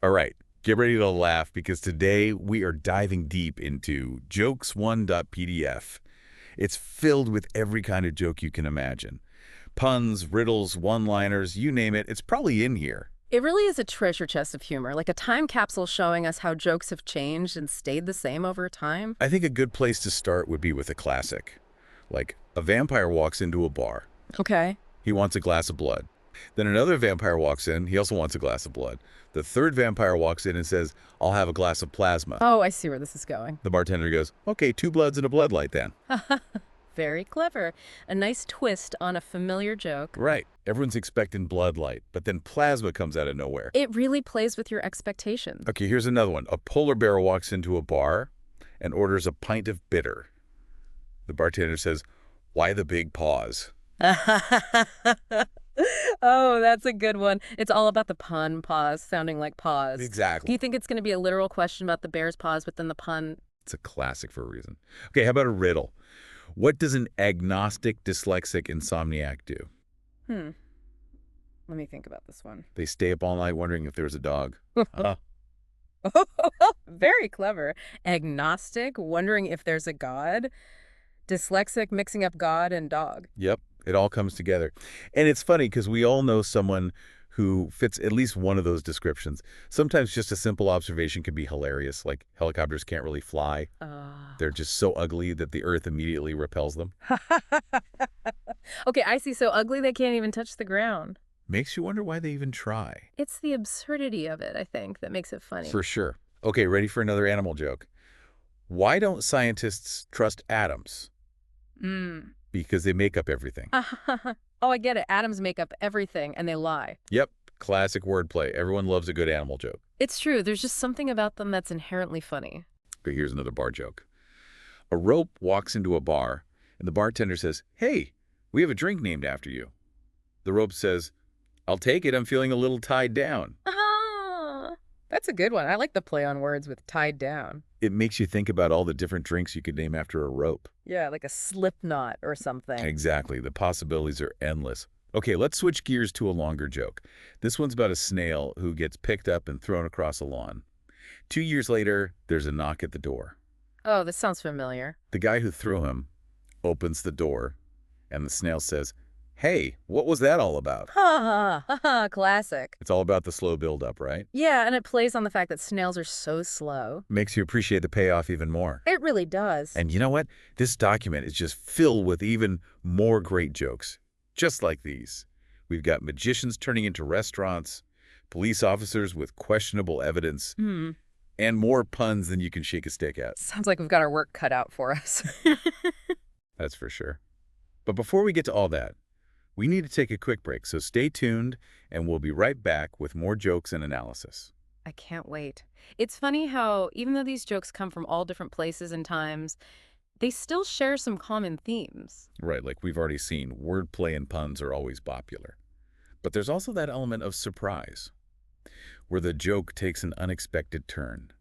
All right, get ready to laugh because today we are diving deep into jokes1.pdf. It's filled with every kind of joke you can imagine. Puns, riddles, one-liners, you name it, it's probably in here. It really is a treasure chest of humor, like a time capsule showing us how jokes have changed and stayed the same over time. I think a good place to start would be with a classic. Like, a vampire walks into a bar. Okay. He wants a glass of blood. Then another vampire walks in. He also wants a glass of blood. The third vampire walks in and says, I'll have a glass of plasma. Oh, I see where this is going. The bartender goes, okay, 2 bloods and a blood light then. Very clever. A nice twist on a familiar joke. Right. Everyone's expecting blood light, but then plasma comes out of nowhere. It really plays with your expectations. Okay, here's another one. A polar bear walks into a bar and orders a pint of bitter. The bartender says, why the big pause? Oh, that's a good one. It's all about the pun pause, sounding like pause. Do Exactly. you think it's going to be a literal question about the bear's pause within the pun? It's a classic for a reason. Okay, how about a riddle? What does an agnostic, dyslexic insomniac do? Hmm. Let me think about this one. They stay up all night wondering if there's a dog. Very clever. Agnostic, wondering if there's a God. Dyslexic, mixing up God and dog. Yep, it all comes together. And it's funny because we all know someone who fits at least one of those descriptions. Sometimes just a simple observation can be hilarious, like helicopters can't really fly. They're just so ugly that the earth immediately repels them. Okay, I see. So ugly they can't even touch the ground. Makes you wonder why they even try. It's the absurdity of it, I think, that makes it funny. For sure. Okay, ready for another animal joke. Why don't scientists trust atoms? Mm. Because they make up everything. Oh, I get it. Atoms make up everything, and they lie. Yep, classic wordplay. Everyone loves a good animal joke. It's true. There's just something about them that's inherently funny. Okay, here's another bar joke. A rope walks into a bar, and the bartender says, hey, we have a drink named after you. The rope says, I'll take it. I'm feeling a little tied down. Ah, that's a good one. I like the play on words with tied down. It makes you think about all the different drinks you could name after a rope. Yeah, like a slip knot or something. Exactly. The possibilities are endless. Okay, let's switch gears to a longer joke. This one's about a snail who gets picked up and thrown across a lawn. 2 years later, there's a knock at the door. Oh, this sounds familiar. The guy who threw him opens the door, and the snail says, hey, what was that all about? Ha ha ha, classic. It's all about the slow build-up, right? Yeah, and it plays on the fact that snails are so slow. Makes you appreciate the payoff even more. It really does. And you know what? This document is just filled with even more great jokes, just like these. We've got magicians turning into restaurants, police officers with questionable evidence, and more puns than you can shake a stick at. Sounds like we've got our work cut out for us. That's for sure. But before we get to all that, we need to take a quick break, so stay tuned, and we'll be right back with more jokes and analysis. I can't wait. It's funny how, even though these jokes come from all different places and times, they still share some common themes. Right, like we've already seen, wordplay and puns are always popular. But there's also that element of surprise, where the joke takes an unexpected turn.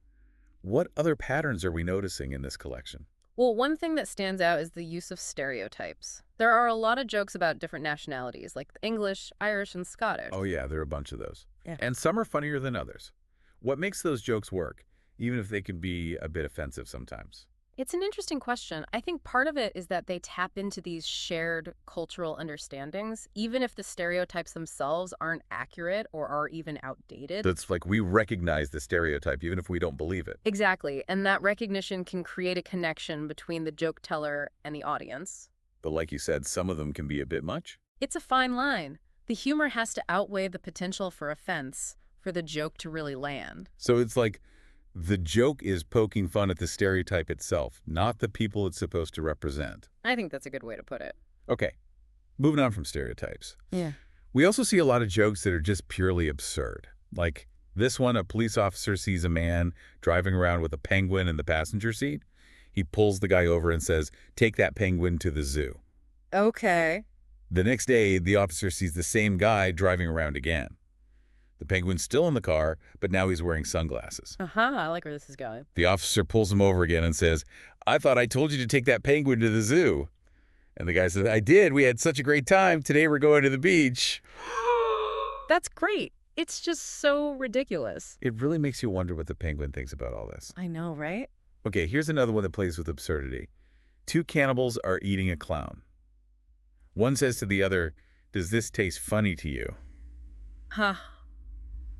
What other patterns are we noticing in this collection? Well, one thing that stands out is the use of stereotypes. There are a lot of jokes about different nationalities, like English, Irish, and Scottish. Oh yeah, there are a bunch of those. Yeah. And some are funnier than others. What makes those jokes work, even if they can be a bit offensive sometimes? It's an interesting question. I think part of it is that they tap into these shared cultural understandings, even if the stereotypes themselves aren't accurate or are even outdated. That's like we recognize the stereotype, even if we don't believe it. Exactly, and that recognition can create a connection between the joke teller and the audience. But like you said, some of them can be a bit much. It's a fine line. The humor has to outweigh the potential for offense for the joke to really land. So it's like the joke is poking fun at the stereotype itself, not the people it's supposed to represent. I think that's a good way to put it. Okay, moving on from stereotypes. Yeah. We also see a lot of jokes that are just purely absurd. Like this one, a police officer sees a man driving around with a penguin in the passenger seat. He pulls the guy over and says, take that penguin to the zoo. Okay. The next day, the officer sees the same guy driving around again. The penguin's still in the car, but now he's wearing sunglasses. I like where this is going. The officer pulls him over again and says, I thought I told you to take that penguin to the zoo. And the guy says, I did. We had such a great time. Today we're going to the beach. That's great. It's just so ridiculous. It really makes you wonder what the penguin thinks about all this. I know, right? Okay, here's another one that plays with absurdity. Two cannibals are eating a clown. One says to the other, "Does this taste funny to you?" Huh.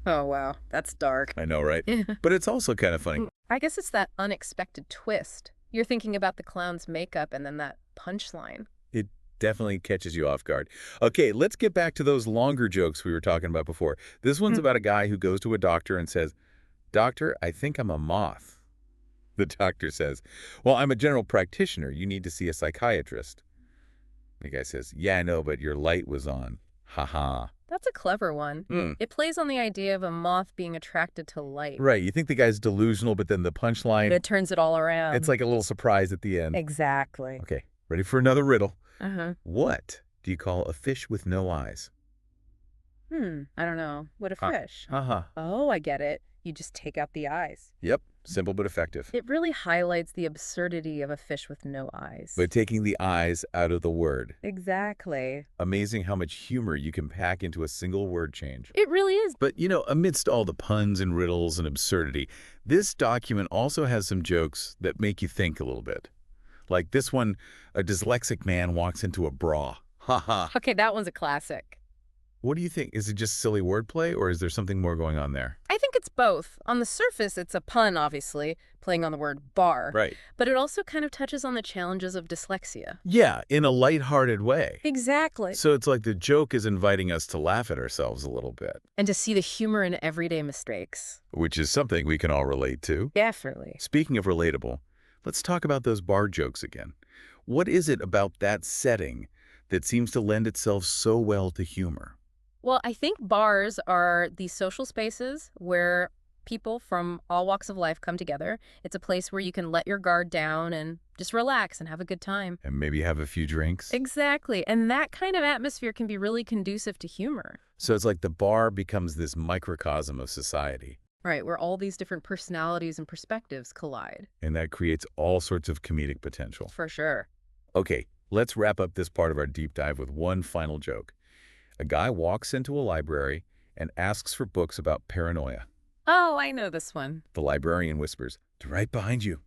Oh, wow. That's dark. I know, right? But it's also kind of funny. I guess it's that unexpected twist. You're thinking about the clown's makeup and then that punchline. It definitely catches you off guard. Okay, let's get back to those longer jokes we were talking about before. This one's about a guy who goes to a doctor and says, "Doctor, I think I'm a moth." The doctor says, "Well, I'm a general practitioner. You need to see a psychiatrist." The guy says, "Yeah, I know, but your light was on." Ha ha. That's a clever one. It plays on the idea of a moth being attracted to light. Right, you think the guy's delusional, but then the punchline, It turns it all around. it's like a little surprise at the end. Exactly. Okay, ready for another riddle? Uh-huh. What do you call a fish with no eyes? I don't know. What a fish. Uh-huh. Oh, I get it. You just take out the eyes. Yep, simple but effective. It really highlights the absurdity of a fish with no eyes. But taking the eyes out of the word. Exactly. Amazing how much humor you can pack into a single word change. It really is. But, amidst all the puns and riddles and absurdity, this document also has some jokes that make you think a little bit. Like this one, a dyslexic man walks into a bra. Ha ha. Okay, that one's a classic. What do you think? Is it just silly wordplay, or is there something more going on there? I think it's both. On the surface, it's a pun, obviously, playing on the word bar. Right. But it also kind of touches on the challenges of dyslexia. Yeah, in a lighthearted way. Exactly. So it's like the joke is inviting us to laugh at ourselves a little bit. And to see the humor in everyday mistakes. Which is something we can all relate to. Definitely. Speaking of relatable, let's talk about those bar jokes again. What is it about that setting that seems to lend itself so well to humor? Well, I think bars are these social spaces where people from all walks of life come together. It's a place where you can let your guard down and just relax and have a good time. And maybe have a few drinks? Exactly. And that kind of atmosphere can be really conducive to humor. So it's like the bar becomes this microcosm of society. Right, where all these different personalities and perspectives collide. And that creates all sorts of comedic potential. For sure. Okay, let's wrap up this part of our deep dive with one final joke. A guy walks into a library and asks for books about paranoia. Oh, I know this one. The librarian whispers, "They're right behind you."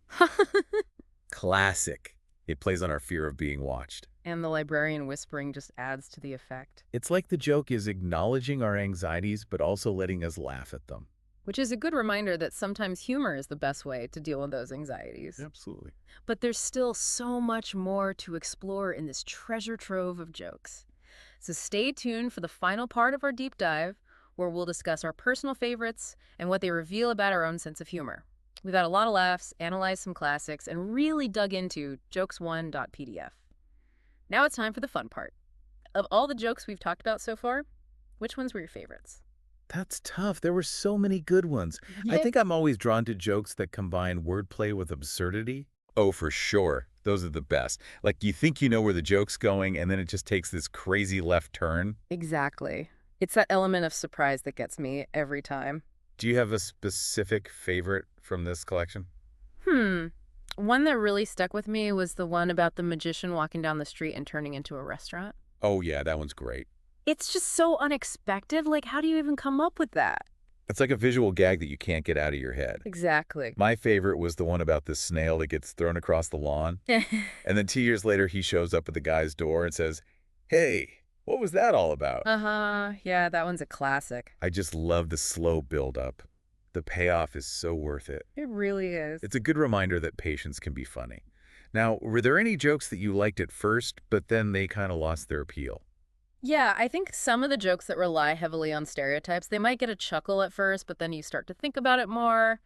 Classic. It plays on our fear of being watched. And the librarian whispering just adds to the effect. It's like the joke is acknowledging our anxieties, but also letting us laugh at them. Which is a good reminder that sometimes humor is the best way to deal with those anxieties. Absolutely. But there's still so much more to explore in this treasure trove of jokes. So stay tuned for the final part of our deep dive, where we'll discuss our personal favorites and what they reveal about our own sense of humor. We've had a lot of laughs, analyzed some classics, and really dug into jokes1.pdf. Now it's time for the fun part. Of all the jokes we've talked about so far, which ones were your favorites? That's tough. There were so many good ones. I think I'm always drawn to jokes that combine wordplay with absurdity. Oh, for sure. Those are the best. Like, you think you know where the joke's going, and then it just takes this crazy left turn. Exactly. It's that element of surprise that gets me every time. Do you have a specific favorite from this collection? One that really stuck with me was the one about the magician walking down the street and turning into a restaurant. Oh, yeah, that one's great. It's just so unexpected. Like, how do you even come up with that? It's like a visual gag that you can't get out of your head. Exactly. My favorite was the one about the snail that gets thrown across the lawn. And then 2 years later, he shows up at the guy's door and says, "Hey, what was that all about?" Yeah, that one's a classic. I just love the slow build-up. The payoff is so worth it. It really is. It's a good reminder that patience can be funny. Now, were there any jokes that you liked at first, but then they kind of lost their appeal? Yeah, I think some of the jokes that rely heavily on stereotypes, they might get a chuckle at first, but then you start to think about it more,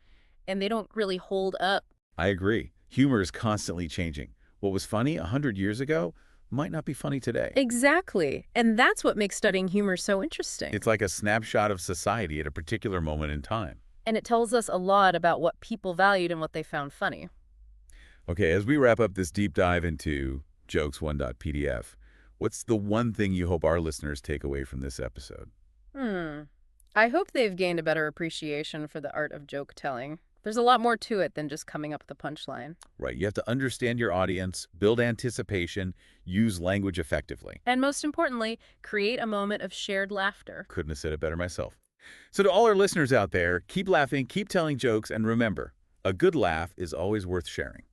and they don't really hold up. I agree. Humor is constantly changing. What was funny 100 years ago might not be funny today. Exactly. And that's what makes studying humor so interesting. It's like a snapshot of society at a particular moment in time. And it tells us a lot about what people valued and what they found funny. Okay, as we wrap up this deep dive into jokes1.pdf, what's the one thing you hope our listeners take away from this episode? I hope they've gained a better appreciation for the art of joke telling. There's a lot more to it than just coming up with a punchline. Right, you have to understand your audience, build anticipation, use language effectively. And most importantly, create a moment of shared laughter. Couldn't have said it better myself. So to all our listeners out there, keep laughing, keep telling jokes, and remember, a good laugh is always worth sharing.